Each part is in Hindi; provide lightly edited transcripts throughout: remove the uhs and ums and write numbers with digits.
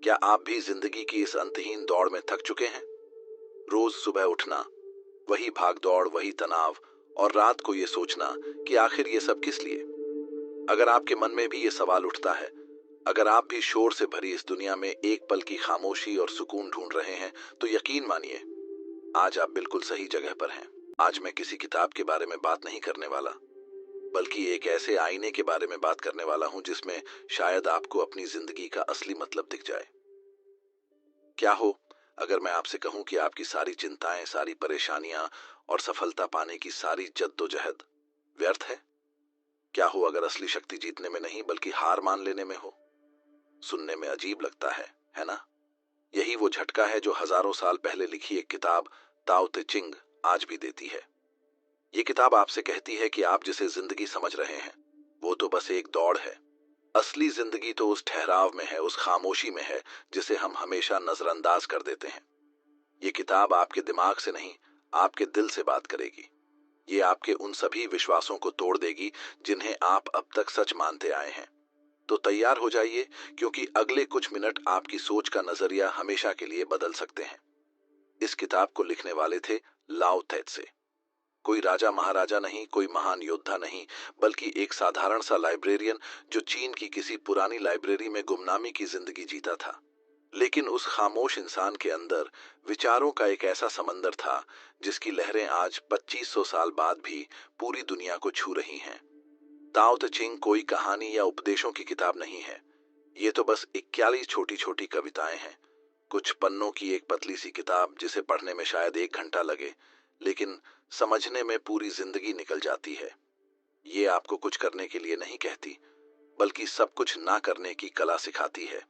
क्या आप भी जिंदगी की इस अंतहीन दौड़ में थक चुके हैं? रोज सुबह उठना, वही भाग दौड़, वही तनाव, और रात को ये सोचना कि आखिर ये सब किस लिए? अगर आपके मन में भी ये सवाल उठता है, अगर आप भी शोर से भरी इस दुनिया में एक पल की खामोशी और सुकून ढूंढ रहे हैं, तो यकीन मानिए, आज आप बिल्कुल सही जगह पर हैं। आज मैं किसी किताब के बारे में बात नहीं करने वाला, बल्कि एक ऐसे आईने के बारे में बात करने वाला हूं जिसमें शायद आपको अपनी जिंदगी का असली मतलब दिख जाए। क्या हो अगर मैं आपसे कहूं कि आपकी सारी चिंताएं, सारी परेशानियां और सफलता पाने की सारी जद्दोजहद व्यर्थ है? क्या हो अगर असली शक्ति जीतने में नहीं बल्कि हार मान लेने में हो? सुनने में अजीब लगता है ना? यही वो झटका है जो हजारों साल पहले लिखी एक किताब ताओ ते चिंग आज भी देती है। ये किताब आपसे कहती है कि आप जिसे जिंदगी समझ रहे हैं, वो तो बस एक दौड़ है। असली जिंदगी तो उस ठहराव में है, उस खामोशी में है जिसे हम हमेशा नजरअंदाज कर देते हैं। ये किताब आपके दिमाग से नहीं, आपके दिल से बात करेगी। ये आपके उन सभी विश्वासों को तोड़ देगी जिन्हें आप अब तक सच मानते आए हैं। तो तैयार हो जाइए, क्योंकि अगले कुछ मिनट आपकी सोच का नजरिया हमेशा के लिए बदल सकते हैं। इस किताब को लिखने वाले थे लाओ त्से। कोई राजा महाराजा नहीं, कोई महान योद्धा नहीं, बल्कि एक साधारण सा लाइब्रेरियन जो चीन की किसी पुरानी लाइब्रेरी में गुमनामी की जिंदगी जीता था। लेकिन उस खामोश इंसान के अंदर विचारों का एक ऐसा समंदर था जिसकी लहरें आज 2500 साल बाद भी पूरी दुनिया को छू रही हैं। ताओ ते चिंग कोई कहानी या उपदेशों की किताब नहीं है। ये तो बस 41 छोटी छोटी कविताएं हैं, कुछ पन्नों की एक पतली सी किताब जिसे पढ़ने में शायद 1 घंटा लगे, लेकिन समझने में पूरी जिंदगी निकल जाती है। ये आपको कुछ करने के लिए नहीं कहती, बल्कि सब कुछ ना करने की कला सिखाती है।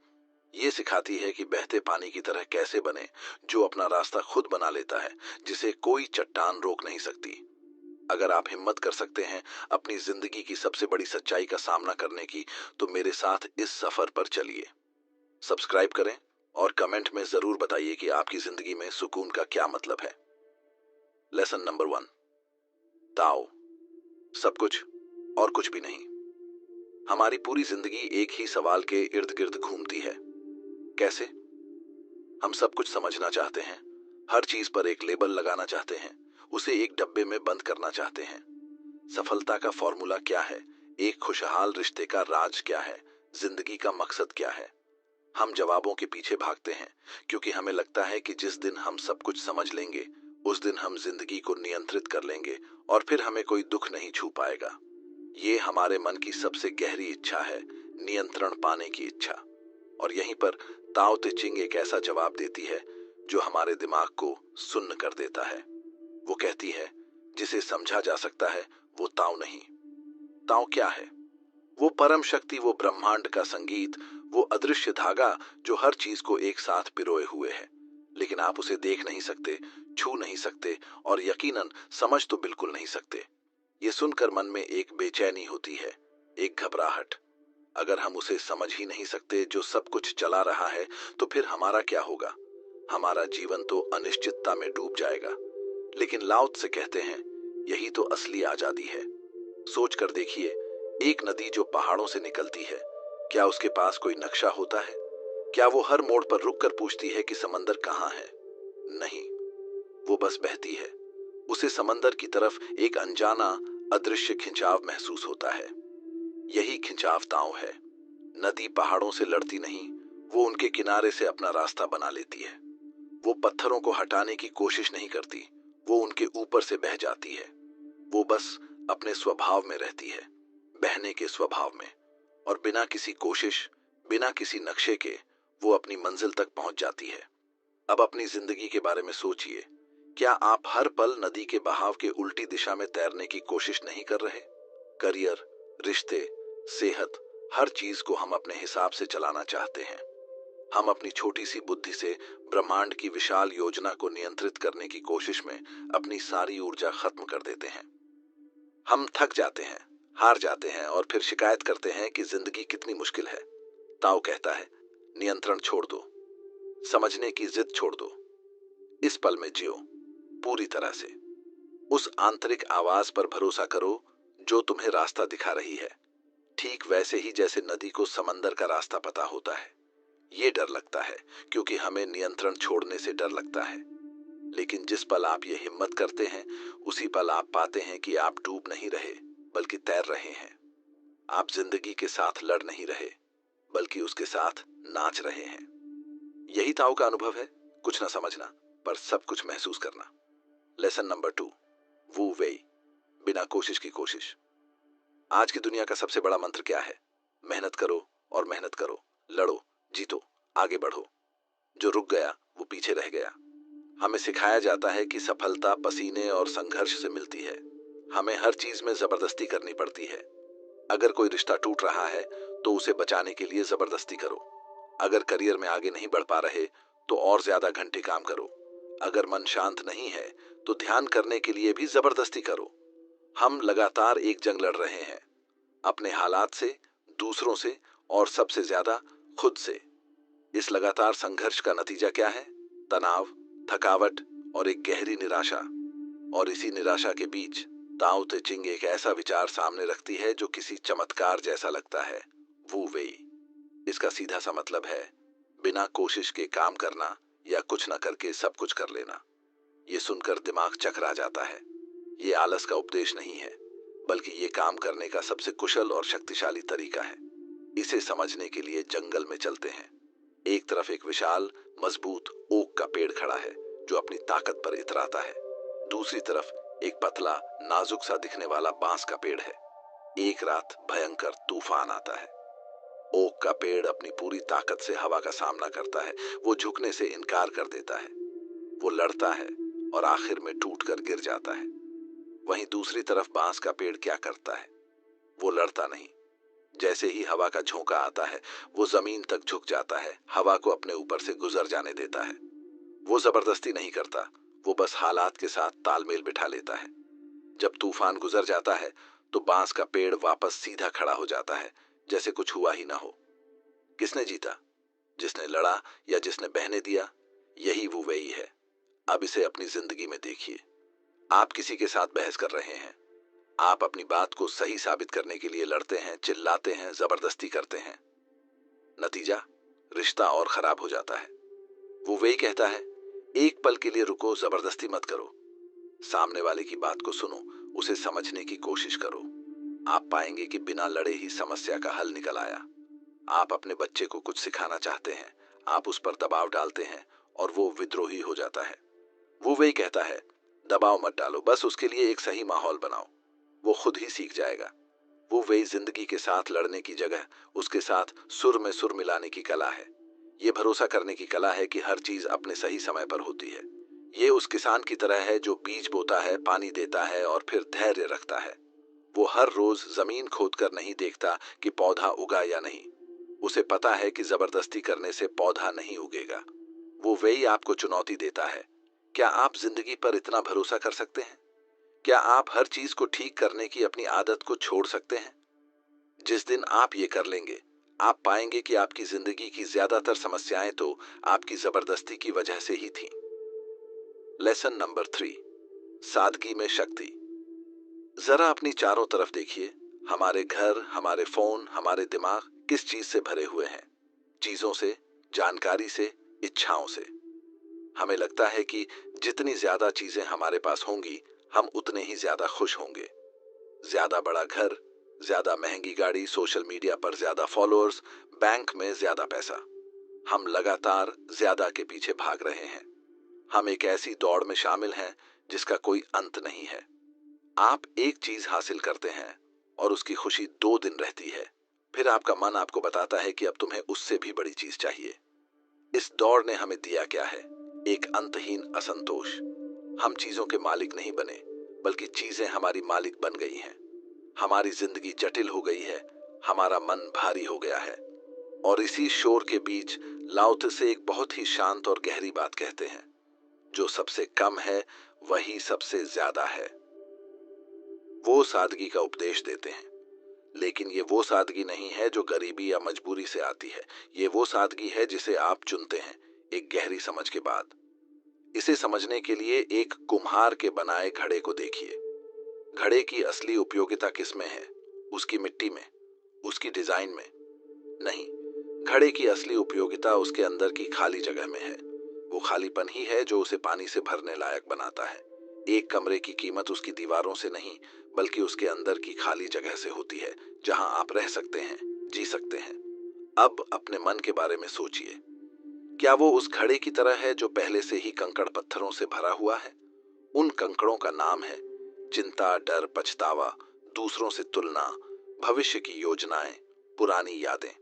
ये सिखाती है कि बहते पानी की तरह कैसे बने, जो अपना रास्ता खुद बना लेता है, जिसे कोई चट्टान रोक नहीं सकती। अगर आप हिम्मत कर सकते हैं अपनी जिंदगी की सबसे बड़ी सच्चाई का सामना करने की, तो मेरे साथ इस सफर पर चलिए। सब्सक्राइब करें और कमेंट में जरूर बताइए कि आपकी जिंदगी में सुकून का क्या मतलब है। लेसन नंबर 1, ताओ। सब कुछ और कुछ भी नहीं। हमारी पूरी जिंदगी एक ही सवाल के इर्द गिर्द घूमती है। कैसे? हम सब कुछ समझना चाहते हैं, हर चीज पर एक लेबल लगाना चाहते हैं, उसे एक डब्बे में बंद करना चाहते हैं। सफलता का फॉर्मूला क्या है? एक खुशहाल रिश्ते का राज क्या है? जिंदगी का मकसद क्या है? हम जवाबों के पीछे भागते हैं क्योंकि हमें लगता है कि जिस दिन हम सब कुछ समझ लेंगे, उस दिन हम जिंदगी को नियंत्रित कर लेंगे और फिर हमें कोई दुख नहीं छू पाएगा। ये हमारे मन की सबसे गहरी इच्छा है, नियंत्रण पाने की इच्छा। और यहीं पर ताओ ते चिंग एक ऐसा जवाब देती है जो हमारे दिमाग को सुन्न कर देता है। वो कहती है, जिसे समझा जा सकता है वो ताओ नहीं। ताओ क्या है? वो परम शक्ति, वो ब्रह्मांड का संगीत, वो अदृश्य धागा जो हर चीज को एक साथ पिरोए हुए है, लेकिन आप उसे देख नहीं सकते, छू नहीं सकते और यकीनन समझ तो बिल्कुल नहीं सकते। ये सुनकर मन में एक बेचैनी होती है, एक घबराहट। अगर हम उसे समझ ही नहीं सकते जो सब कुछ चला रहा है, तो फिर हमारा क्या होगा? हमारा जीवन तो अनिश्चितता में डूब जाएगा। लेकिन लाओ त्से कहते हैं, यही तो असली आजादी है। सोच कर देखिए, एक नदी जो पहाड़ों से निकलती है, क्या उसके पास कोई नक्शा होता है? क्या वो हर मोड़ पर रुककर पूछती है कि समंदर कहाँ है? नहीं, वो बस बहती है। उसे समंदर की तरफ एक अनजाना, अदृश्य खिंचाव महसूस होता है। यही खिंचाव ताओ है। नदी पहाड़ों से लड़ती नहीं, वो उनके किनारे से अपना रास्ता बना लेती है। वो पत्थरों को हटाने की कोशिश नहीं करती, वो उनके ऊपर से बह जाती है। वो बस अपने स्वभाव में रहती है, बहने के स्वभाव में, और बिना किसी कोशिश, बिना किसी नक्शे के वो अपनी मंजिल तक पहुंच जाती है। अब अपनी जिंदगी के बारे में सोचिए, क्या आप हर पल नदी के बहाव के उल्टी दिशा में तैरने की कोशिश नहीं कर रहे? करियर, रिश्ते, सेहत, हर चीज को हम अपने हिसाब से चलाना चाहते हैं। हम अपनी छोटी सी बुद्धि से ब्रह्मांड की विशाल योजना को नियंत्रित करने की कोशिश में अपनी सारी ऊर्जा खत्म कर देते हैं। हम थक जाते हैं, हार जाते हैं और फिर शिकायत करते हैं कि जिंदगी कितनी मुश्किल है। ताओ कहता है, नियंत्रण छोड़ दो, समझने की जिद छोड़ दो, इस पल में जियो पूरी तरह से। उस आंतरिक आवाज पर भरोसा करो जो तुम्हें रास्ता दिखा रही है, ठीक वैसे ही जैसे नदी को समंदर का रास्ता पता होता है। ये डर लगता है क्योंकि हमें नियंत्रण छोड़ने से डर लगता है। लेकिन जिस पल आप ये हिम्मत करते हैं, उसी पल आप पाते हैं कि आप डूब नहीं रहे बल्कि तैर रहे हैं। आप जिंदगी के साथ लड़ नहीं रहे बल्कि उसके साथ नाच रहे हैं। यही ताओ का अनुभव है, कुछ ना समझना पर सब कुछ महसूस करना। लेसन नंबर 2, वू वेई, बिना कोशिश की कोशिश। आज की दुनिया का सबसे बड़ा मंत्र क्या है? मेहनत करो और मेहनत करो, लड़ो, जीतो, आगे बढ़ो। जो रुक गया वो पीछे रह गया। हमें सिखाया जाता है कि सफलता पसीने और संघर्ष से मिलती है। हमें हर चीज में जबरदस्ती करनी पड़ती है। अगर कोई रिश्ता टूट रहा है तो उसे बचाने के लिए जबरदस्ती करो। अगर करियर में आगे नहीं बढ़ पा रहे तो और ज्यादा घंटे काम करो। अगर मन शांत नहीं है तो ध्यान करने के लिए भी जबरदस्ती करो। हम लगातार एक जंग लड़ रहे हैं, अपने हालात से, दूसरों से और सबसे ज्यादा खुद से। इस लगातार संघर्ष का नतीजा क्या है? तनाव, थकावट और एक गहरी निराशा। और इसी निराशा के बीच ताओ ते चिंग एक ऐसा विचार सामने रखती है जो किसी चमत्कार जैसा लगता है, वू वेई। इसका सीधा सा मतलब है बिना कोशिश के काम करना या कुछ न करके सब कुछ कर लेना। ये सुनकर दिमाग चकरा जाता है। ये आलस का उपदेश नहीं है बल्कि ये काम करने का सबसे कुशल और शक्तिशाली तरीका है। इसे समझने के लिए जंगल में चलते हैं। एक तरफ एक विशाल मजबूत ओक का पेड़ खड़ा है जो अपनी ताकत पर इतराता है। दूसरी तरफ एक पतला नाजुक सा दिखने वाला बांस का पेड़ है। एक रात भयंकर तूफान आता है। ओक का पेड़ अपनी पूरी ताकत से हवा का सामना करता है। वो झुकने से इनकार कर देता है। वो लड़ता है और आखिर में टूटकर गिर जाता है। वहीं दूसरी तरफ बांस का पेड़ क्या करता है? वो लड़ता नहीं। जैसे ही हवा का झोंका आता है वो जमीन तक झुक जाता है, हवा को अपने ऊपर से गुजर जाने देता है। वो जबरदस्ती नहीं करता, वो बस हालात के साथ तालमेल बिठा लेता है। जब तूफान गुजर जाता है तो बांस का पेड़ वापस सीधा खड़ा हो जाता है, जैसे कुछ हुआ ही ना हो। किसने जीता? जिसने लड़ा या जिसने बहने दिया? यही वो वही है। अब इसे अपनी जिंदगी में देखिए। आप किसी के साथ बहस कर रहे हैं। आप अपनी बात को सही साबित करने के लिए लड़ते हैं, चिल्लाते हैं, जबरदस्ती करते हैं। नतीजा, रिश्ता और खराब हो जाता है। वो वही कहता है, एक पल के लिए रुको, जबरदस्ती मत करो। सामने वाले की बात को सुनो, उसे समझने की कोशिश करो। आप पाएंगे कि बिना लड़े ही समस्या का हल निकल आया। आप अपने बच्चे को कुछ सिखाना चाहते हैं, आप उस पर दबाव डालते हैं और वो विद्रोही हो जाता है। वो वही कहता है, दबाव मत डालो, बस उसके लिए एक सही माहौल बनाओ, वो खुद ही सीख जाएगा। वो वही जिंदगी के साथ लड़ने की जगह उसके साथ सुर में सुर मिलाने की कला है। ये भरोसा करने की कला है कि हर चीज अपने सही समय पर होती है। ये उस किसान की तरह है जो बीज बोता है, पानी देता है और फिर धैर्य रखता है। वो हर रोज जमीन खोदकर नहीं देखता कि पौधा उगा या नहीं। उसे पता है कि जबरदस्ती करने से पौधा नहीं उगेगा। वो वही आपको चुनौती देता है। क्या आप जिंदगी पर इतना भरोसा कर सकते हैं? क्या आप हर चीज को ठीक करने की अपनी आदत को छोड़ सकते हैं? जिस दिन आप ये कर लेंगे, आप पाएंगे कि आपकी जिंदगी की ज्यादातर समस्याएं तो आपकी जबरदस्ती की वजह से ही थीं। लेसन नंबर 3, सादगी में शक्ति। जरा अपनी चारों तरफ देखिए। हमारे घर, हमारे फोन, हमारे दिमाग किस चीज से भरे हुए हैं? चीजों से, जानकारी से, इच्छाओं से। हमें लगता है कि जितनी ज्यादा चीजें हमारे पास होंगी हम उतने ही ज्यादा खुश होंगे। ज्यादा बड़ा घर, ज्यादा महंगी गाड़ी, सोशल मीडिया पर ज्यादा फॉलोअर्स, बैंक में ज्यादा पैसा। हम लगातार ज्यादा के पीछे भाग रहे हैं। हम एक ऐसी दौड़ में शामिल हैं जिसका कोई अंत नहीं है। आप एक चीज हासिल करते हैं और उसकी खुशी 2 दिन रहती है, फिर आपका मन आपको बताता है कि अब तुम्हें उससे भी बड़ी चीज चाहिए। इस दौड़ ने हमें दिया क्या है? एक अंतहीन असंतोष। हम चीजों के मालिक नहीं बने बल्कि चीजें हमारी मालिक बन गई हैं। हमारी जिंदगी जटिल हो गई है, हमारा मन भारी हो गया है। और इसी शोर के बीच लाओ त्से एक बहुत ही शांत और गहरी बात कहते हैं, जो सबसे कम है वही सबसे ज्यादा है। वो सादगी का उपदेश देते हैं, लेकिन ये वो सादगी नहीं है जो गरीबी या मजबूरी से आती है। ये वो सादगी है जिसे आप चुनते हैं, एक गहरी समझ के बाद। इसे समझने के लिए एक कुम्हार के बनाए घड़े को देखिए। घड़े की असली उपयोगिता किसमें है? उसकी मिट्टी में, उसकी डिजाइन में नहीं। घड़े की असली उपयोगिता उसके अंदर की खाली जगह में है। वो खालीपन ही है जो उसे पानी से भरने लायक बनाता है। एक कमरे की कीमत उसकी दीवारों से नहीं, बल्कि उसके अंदर की खाली जगह से होती है, जहां आप रह सकते हैं, जी सकते हैं। अब अपने मन के बारे में सोचिए। क्या वो उस घड़े की तरह है जो पहले से ही कंकड़ पत्थरों से भरा हुआ है? उन कंकड़ों का नाम है चिंता, डर, पछतावा, दूसरों से तुलना, भविष्य की योजनाएं, पुरानी यादें।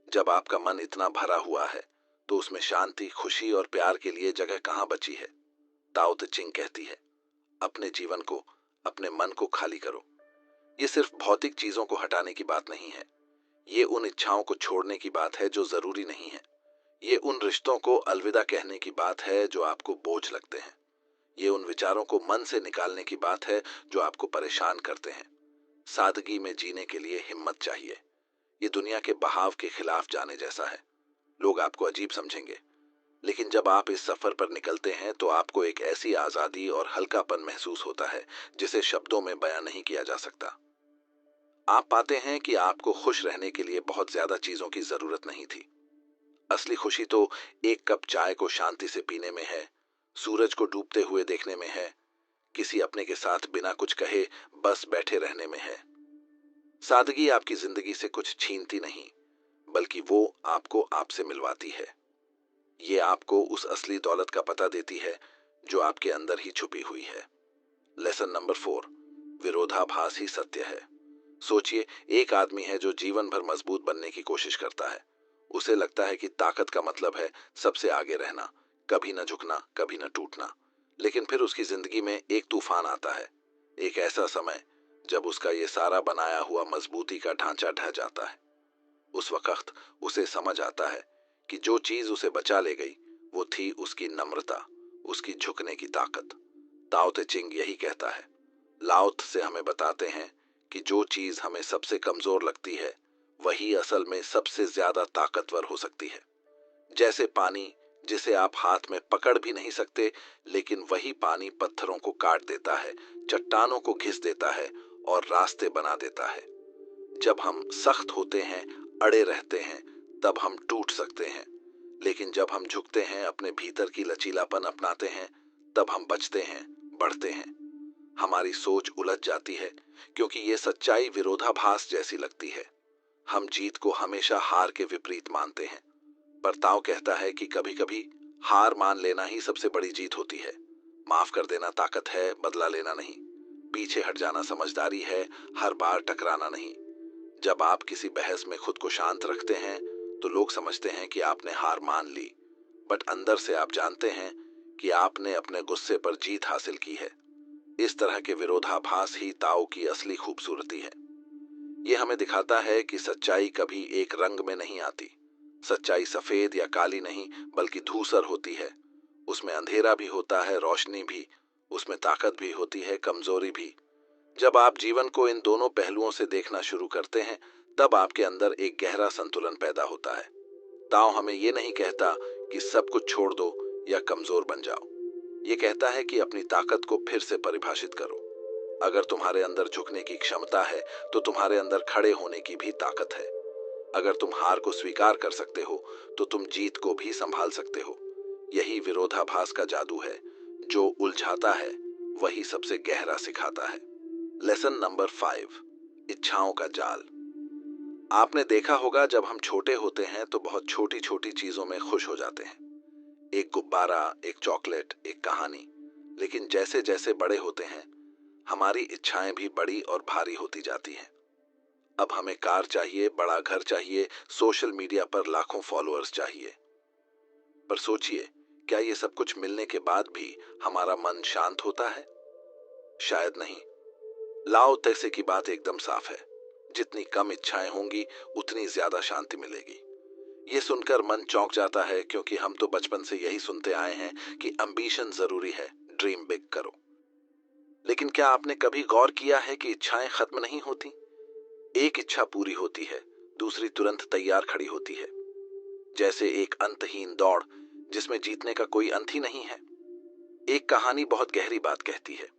जब आपका मन इतना भरा हुआ है तो उसमें शांति, खुशी और प्यार के लिए जगह कहां बची है? ताओ ते चिंग कहती है, अपने जीवन को, अपने मन को खाली करो। ये सिर्फ भौतिक चीजों को हटाने की बात नहीं है। ये उन इच्छाओं को छोड़ने की बात है जो जरूरी नहीं है। ये उन रिश्तों को अलविदा कहने की बात है जो आपको बोझ लगते हैं। ये उन विचारों को मन से निकालने की बात है जो आपको परेशान करते हैं। सादगी में जीने के लिए हिम्मत चाहिए। ये दुनिया के बहाव के खिलाफ जाने जैसा है। लोग आपको अजीब समझेंगे, लेकिन जब आप इस सफर पर निकलते हैं तो आपको एक ऐसी आजादी और हल्कापन महसूस होता है जिसे शब्दों में बयां नहीं किया जा सकता। आप पाते हैं कि आपको खुश रहने के लिए बहुत ज्यादा चीजों की जरूरत नहीं थी। असली खुशी तो एक कप चाय को शांति से पीने में है, सूरज को डूबते हुए देखने में है, किसी अपने के साथ बिना कुछ कहे बस बैठे रहने में है। सादगी आपकी जिंदगी से कुछ छीनती नहीं, बल्कि वो आपको आपसे मिलवाती है। ये आपको उस असली दौलत का पता देती है जो आपके अंदर ही छुपी हुई है। लेसन नंबर 4, विरोधाभास ही सत्य है। सोचिए, एक आदमी है जो जीवन भर मजबूत बनने की कोशिश करता है। उसे लगता है कि ताकत का मतलब है सबसे आगे रहना, कभी न झुकना, कभी न टूटना। लेकिन फिर उसकी जिंदगी में एक तूफान आता है, एक ऐसा समय जब उसका ये सारा बनाया हुआ मजबूती का ढांचा ढह जाता है। उस वक्त उसे समझ आता है कि जो चीज उसे बचा ले गई वो थी उसकी नम्रता, उसकी झुकने की ताकत। ताओ ते चिंग यही कहता है। लाओ त्से हमें बताते हैं कि जो चीज हमें सबसे कमजोर लगती है वही असल में सबसे ज्यादा ताकतवर हो सकती है। जैसे पानी, जिसे आप हाथ में पकड़ भी नहीं सकते, लेकिन वही पानी पत्थरों को काट देता है, चट्टानों को घिस देता है और रास्ते बना देता है। जब हम सख्त होते हैं, अड़े रहते हैं, तब हम टूट सकते हैं, लेकिन जब हम झुकते हैं, अपने भीतर की लचीलापन अपनाते हैं, तब हम बचते हैं, बढ़ते हैं। हमारी सोच उलझ जाती है क्योंकि ये सच्चाई विरोधाभास जैसी लगती है। हम जीत को हमेशा हार के विपरीत मानते हैं। पर ताओ कहता है कि कभी-कभी हार मान लेना ही सबसे बड़ी जीत होती है। माफ कर देना ताकत है, बदला लेना नहीं। पीछे हट जाना समझदारी है, हर बार टकराना नहीं। जब आप किसी बहस में खुद को शांत रखते हैं तो लोग समझते हैं कि आपने हार मान ली, बट अंदर से आप जानते हैं कि आपने अपने गुस्से पर जीत हासिल की है। इस तरह के विरोधाभास ही ताओ की असली खूबसूरती है। ये हमें दिखाता है कि सच्चाई कभी एक रंग में नहीं आती। सच्चाई सफेद या काली नहीं, बल्कि धूसर होती है। उसमें अंधेरा भी होता है, रोशनी भी। उसमें ताकत भी होती है, कमजोरी भी। जब आप जीवन को इन दोनों पहलुओं से देखना शुरू करते हैं, तब आपके अंदर एक गहरा संतुलन पैदा होता है। ताओ हमें ये नहीं कहता कि सब कुछ छोड़ दो या कमजोर बन जाओ। ये कहता है कि अपनी ताकत को फिर से परिभाषित करो। अगर तुम्हारे अंदर झुकने की क्षमता है तो तुम्हारे अंदर खड़े होने की भी ताकत है। अगर तुम हार को स्वीकार कर सकते हो तो तुम जीत को भी संभाल सकते हो। यही विरोधाभास का जादू है। जो उलझाता है वही सबसे गहरा सिखाता है। लेसन नंबर 5, इच्छाओं का जाल। आपने देखा होगा, जब हम छोटे होते हैं तो बहुत छोटी छोटी चीजों में खुश हो जाते हैं। एक गुब्बारा, एक चॉकलेट, एक कहानी। लेकिन जैसे जैसे बड़े होते हैं हमारी इच्छाएं भी बड़ी और भारी होती जाती हैं। अब हमें कार चाहिए, बड़ा घर चाहिए, सोशल मीडिया पर लाखों फॉलोअर्स चाहिए। पर सोचिए, क्या ये सब कुछ मिलने के बाद भी हमारा मन शांत होता है? शायद नहीं। लाओ त्से की बात एकदम साफ है। जितनी कम इच्छाएं होंगी उतनी ज्यादा शांति मिलेगी। ये सुनकर मन चौंक जाता है क्योंकि हम तो बचपन से यही सुनते आए हैं कि एम्बिशन जरूरी है, ड्रीम बिग करो। लेकिन क्या आपने कभी गौर किया है कि इच्छाएं खत्म नहीं होती? एक इच्छा पूरी होती है, दूसरी तुरंत तैयार खड़ी होती है। जैसे एक अंतहीन दौड़ जिसमें जीतने का कोई अंत ही नहीं है। एक कहानी बहुत गहरी बात कहती है।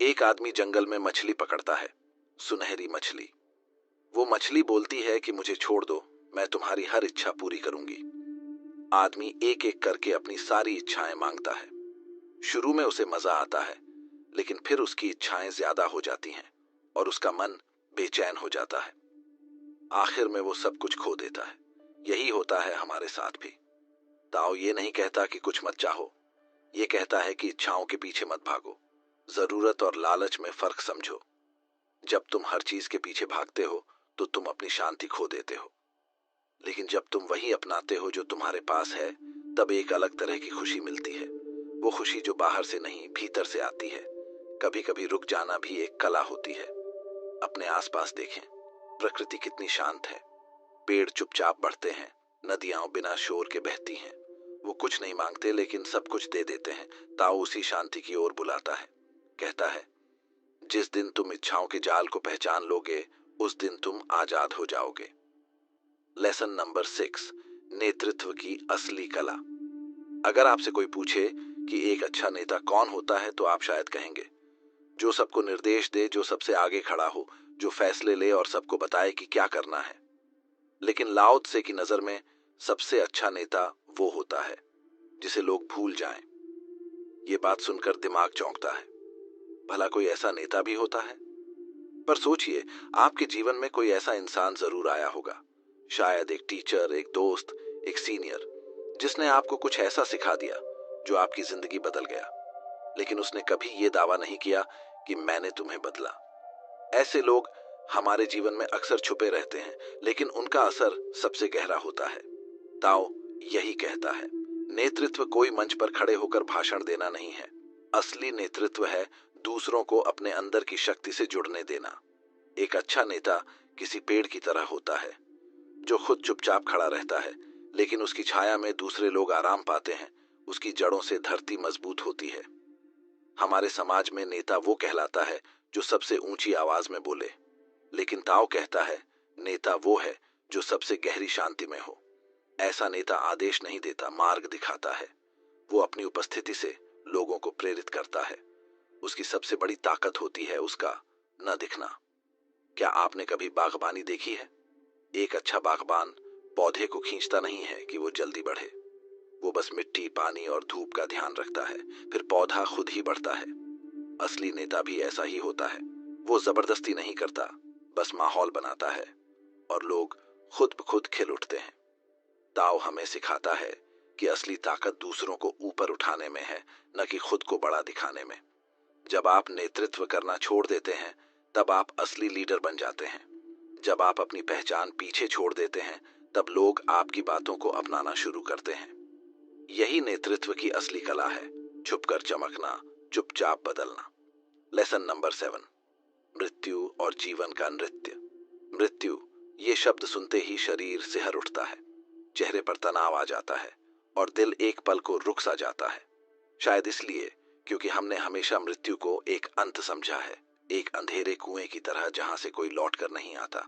एक आदमी जंगल में मछली पकड़ता है, सुनहरी मछली। वो मछली बोलती है कि मुझे छोड़ दो, मैं तुम्हारी हर इच्छा पूरी करूंगी। आदमी एक एक करके अपनी सारी इच्छाएं मांगता है। शुरू में उसे मजा आता है, लेकिन फिर उसकी इच्छाएं ज्यादा हो जाती हैं और उसका मन बेचैन हो जाता है। आखिर में वो सब कुछ खो देता है। यही होता है हमारे साथ भी। ताओ ये नहीं कहता कि कुछ मत चाहो, ये कहता है कि इच्छाओं के पीछे मत भागो। जरूरत और लालच में फर्क समझो। जब तुम हर चीज के पीछे भागते हो तो तुम अपनी शांति खो देते हो, लेकिन जब तुम वही अपनाते हो जो तुम्हारे पास है, तब एक अलग तरह की खुशी मिलती है। वो खुशी जो बाहर से नहीं, भीतर से आती है। कभी कभी रुक जाना भी एक कला होती है। अपने आसपास देखें, प्रकृति कितनी शांत है। पेड़ चुपचाप बढ़ते हैं, नदियां बिना शोर के बहती हैं। वो कुछ नहीं मांगते, लेकिन सब कुछ दे देते हैं। ताओ उसी शांति की ओर बुलाता है। कहता है, जिस दिन तुम इच्छाओं के जाल को पहचान लोगे, उस दिन तुम आजाद हो जाओगे। लेसन नंबर 6, नेतृत्व की असली कला। अगर आपसे कोई पूछे कि एक अच्छा नेता कौन होता है, तो आप शायद कहेंगे, जो सबको निर्देश दे, जो सबसे आगे खड़ा हो, जो फैसले ले और सबको बताए कि क्या करना है। लेकिन लाओ त्से की नजर में सबसे अच्छा नेता वो होता है जिसे लोग भूल जाएं। ये बात सुनकर दिमाग चौंकता है। भला कोई ऐसा नेता भी होता है? पर सोचिए, आपके जीवन में कोई ऐसा इंसान जरूर आया होगा। शायद एक टीचर, एक दोस्त, एक सीनियर, जिसने आपको कुछ ऐसा सिखा दिया जो आपकी जिंदगी बदल गया। लेकिन उसने कभी ये दावा नहीं किया कि मैंने तुम्हें बदला। ऐसे लोग हमारे जीवन में अक्सर छुपे रहते हैं, लेकिन उनका असर सबसे गहरा होता है। ताओ यही कहता है, नेतृत्व कोई मंच पर खड़े होकर भाषण देना नहीं है। असली नेतृत्व है दूसरों को अपने अंदर की शक्ति से जुड़ने देना। एक अच्छा नेता किसी पेड़ की तरह होता है, जो खुद चुपचाप खड़ा रहता है, लेकिन उसकी छाया में दूसरे लोग आराम पाते हैं। उसकी जड़ों से धरती मजबूत होती है। हमारे समाज में नेता वो कहलाता है जो सबसे ऊंची आवाज में बोले, लेकिन ताओ कहता है, नेता वो है जो सबसे गहरी शांति में हो। ऐसा नेता आदेश नहीं देता, मार्ग दिखाता है। वो अपनी उपस्थिति से लोगों को प्रेरित करता है। उसकी सबसे बड़ी ताकत होती है उसका न दिखना। क्या आपने कभी बागबानी देखी है? एक अच्छा बागबान पौधे को खींचता नहीं है कि वो जल्दी बढ़े। वो बस मिट्टी, पानी और धूप का ध्यान रखता है, फिर पौधा खुद ही बढ़ता है। असली नेता भी ऐसा ही होता है। वो जबरदस्ती नहीं करता, बस माहौल बनाता है और लोग खुद ब खुद खिल उठते हैं। ताओ हमें सिखाता है कि असली ताकत दूसरों को ऊपर उठाने में है, न कि खुद को बड़ा दिखाने में। जब आप नेतृत्व करना छोड़ देते हैं, तब आप असली लीडर बन जाते हैं। जब आप अपनी पहचान पीछे छोड़ देते हैं, तब लोग आपकी बातों को अपनाना शुरू करते हैं। यही नेतृत्व की असली कला है, छुपकर चमकना, चुपचाप बदलना। लेसन नंबर 7, मृत्यु और जीवन का नृत्य। मृत्यु, ये शब्द सुनते ही शरीर सिहर उठता है, चेहरे पर तनाव आ जाता है और दिल एक पल को रुक सा जाता है। शायद इसलिए क्योंकि हमने हमेशा मृत्यु को एक अंत समझा है, एक अंधेरे कुएं की तरह जहां से कोई लौट कर नहीं आता।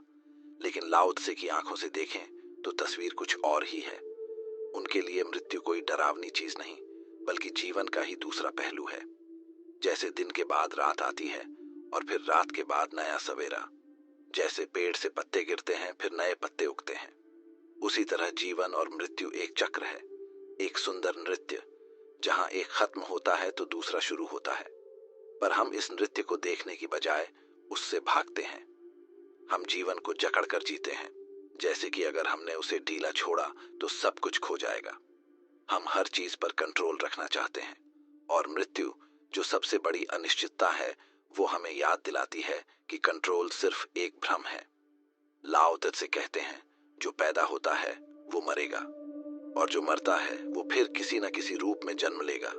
लेकिन लाओ त्से की आंखों से देखें तो तस्वीर कुछ और ही है। उनके लिए मृत्यु कोई डरावनी चीज नहीं, बल्कि जीवन का ही दूसरा पहलू है। जैसे दिन के बाद रात आती है और फिर रात के बाद नया सवेरा। जैसे पेड़ से पत्ते गिरते हैं, फिर नए पत्ते उगते हैं। उसी तरह जीवन और मृत्यु एक चक्र है, एक सुंदर नृत्य, जहां एक खत्म होता है तो दूसरा शुरू होता है। पर हम इस नृत्य को देखने की बजाय उससे भागते हैं। हम जीवन को जकड़ कर जीते हैं, जैसे कि अगर हमने उसे ढीला छोड़ा तो सब कुछ खो जाएगा। हम हर चीज पर कंट्रोल रखना चाहते हैं, और मृत्यु, जो सबसे बड़ी अनिश्चितता है, वो हमें याद दिलाती है कि कंट्रोल सिर्फ एक भ्रम है। लाओ त्से कहते हैं, जो पैदा होता है वो मरेगा, और जो मरता है वो फिर किसी न किसी रूप में जन्म लेगा।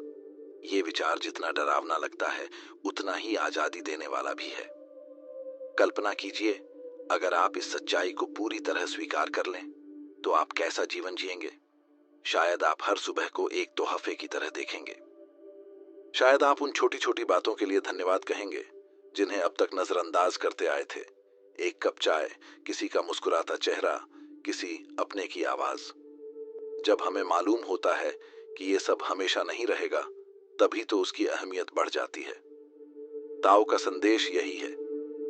ये विचार जितना डरावना लगता है, उतना ही आजादी देने वाला भी है। कल्पना कीजिए, अगर आप इस सच्चाई को पूरी तरह स्वीकार कर लें, तो आप कैसा जीवन जिएंगे। शायद आप हर सुबह को एक तोहफे की तरह देखेंगे। शायद आप उन छोटी छोटी बातों के लिए धन्यवाद कहेंगे जिन्हें अब तक नजरअंदाज करते आए थे। एक कप चाय, किसी का मुस्कुराता चेहरा, किसी अपने की आवाज। जब हमें मालूम होता है कि ये सब हमेशा नहीं रहेगा, तभी तो उसकी अहमियत बढ़ जाती है। ताओ का संदेश यही है,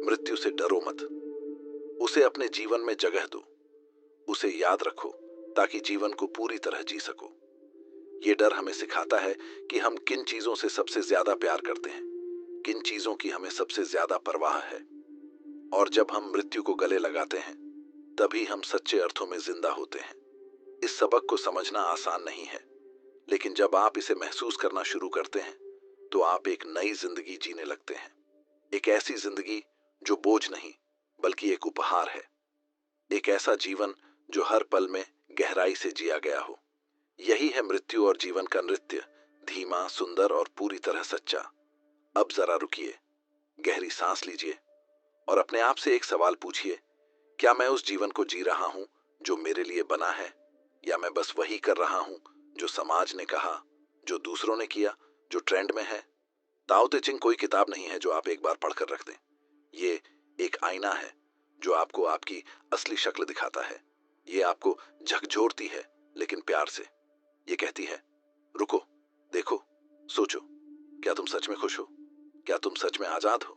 मृत्यु से डरो मत, उसे अपने जीवन में जगह दो। उसे याद रखो ताकि जीवन को पूरी तरह जी सको। ये डर हमें सिखाता है कि हम किन चीजों से सबसे ज्यादा प्यार करते हैं, किन चीजों की हमें सबसे ज्यादा परवाह है। और जब हम मृत्यु को गले लगाते हैं तभी हम सच्चे अर्थों में जिंदा होते हैं। इस सबक को समझना आसान नहीं है, लेकिन जब आप इसे महसूस करना शुरू करते हैं तो आप एक नई जिंदगी जीने लगते हैं। एक ऐसी जिंदगी जो बोझ नहीं बल्कि एक उपहार है। एक ऐसा जीवन जो हर पल में गहराई से जिया गया हो। यही है मृत्यु और जीवन का नृत्य, धीमा, सुंदर और पूरी तरह सच्चा। अब जरा रुकिए, गहरी सांस लीजिए और अपने आप से एक सवाल पूछिए, क्या मैं उस जीवन को जी रहा हूं जो मेरे लिए बना है, या मैं बस वही कर रहा हूं जो समाज ने कहा, जो दूसरों ने किया, जो ट्रेंड में है। ताओ ते चिंग कोई किताब नहीं है जो आप एक बार पढ़कर रख दें। ये एक आईना है जो आपको आपकी असली शक्ल दिखाता है। ये आपको झकझोरती है लेकिन प्यार से। ये कहती है, रुको, देखो, सोचो, क्या तुम सच में खुश हो? क्या तुम सच में आजाद हो?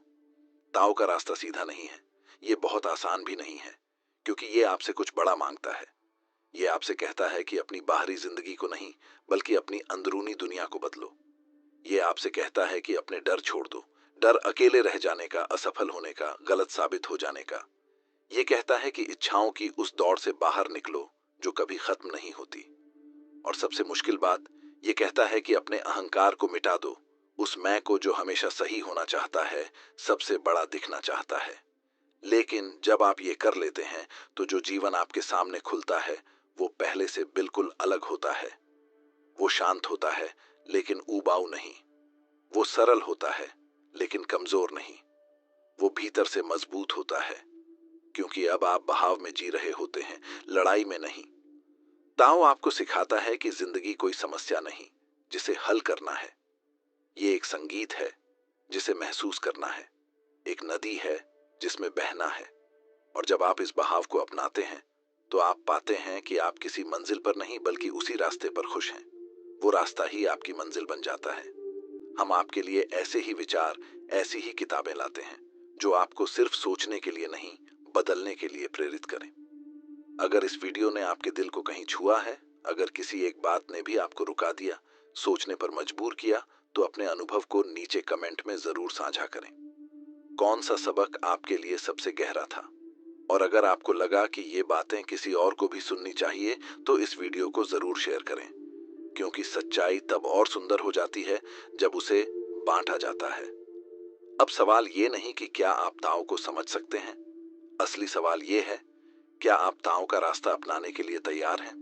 ताओ का रास्ता सीधा नहीं है, ये बहुत आसान भी नहीं है, क्योंकि ये आपसे कुछ बड़ा मांगता है। ये आपसे कहता है कि अपनी बाहरी जिंदगी को नहीं बल्कि अपनी अंदरूनी दुनिया को बदलो। ये आपसे कहता है कि अपने डर छोड़ दो, डर अकेले रह जाने का, असफल होने का, गलत साबित हो जाने का। ये कहता है कि इच्छाओं की उस दौड़ से बाहर निकलो जो कभी खत्म नहीं होती। और सबसे मुश्किल बात, ये कहता है कि अपने अहंकार को मिटा दो, उस मैं को जो हमेशा सही होना चाहता है, सबसे बड़ा दिखना चाहता है। लेकिन जब आप ये कर लेते हैं तो जो जीवन आपके सामने खुलता है वो पहले से बिल्कुल अलग होता है। वो शांत होता है लेकिन ऊबाऊ नहीं। वो सरल होता है लेकिन कमजोर नहीं। वो भीतर से मजबूत होता है, क्योंकि अब आप बहाव में जी रहे होते हैं, लड़ाई में नहीं। ताओ आपको सिखाता है कि जिंदगी कोई समस्या नहीं जिसे हल करना है। ये एक संगीत है जिसे महसूस करना है, एक नदी है जिसमें बहना है। और जब आप इस बहाव को अपनाते हैं तो आप पाते हैं कि आप किसी मंजिल पर नहीं बल्कि उसी रास्ते पर खुश हैं। वो रास्ता ही आपकी मंजिल बन जाता है। हम आपके लिए ऐसे ही विचार, ऐसी ही किताबें लाते हैं जो आपको सिर्फ सोचने के लिए नहीं, बदलने के लिए प्रेरित करें। अगर इस वीडियो ने आपके दिल को कहीं छुआ है, अगर किसी एक बात ने भी आपको रुका दिया, सोचने पर मजबूर किया, तो अपने अनुभव को नीचे कमेंट में जरूर साझा करें। कौन सा सबक आपके लिए सबसे गहरा था? और अगर आपको लगा कि ये बातें किसी और को भी सुननी चाहिए तो इस वीडियो को जरूर शेयर करें, क्योंकि सच्चाई तब और सुंदर हो जाती है जब उसे बांटा जाता है। अब सवाल ये नहीं कि क्या आप ताओ को समझ सकते हैं, असली सवाल ये है, क्या आप ताओ का रास्ता अपनाने के लिए तैयार हैं?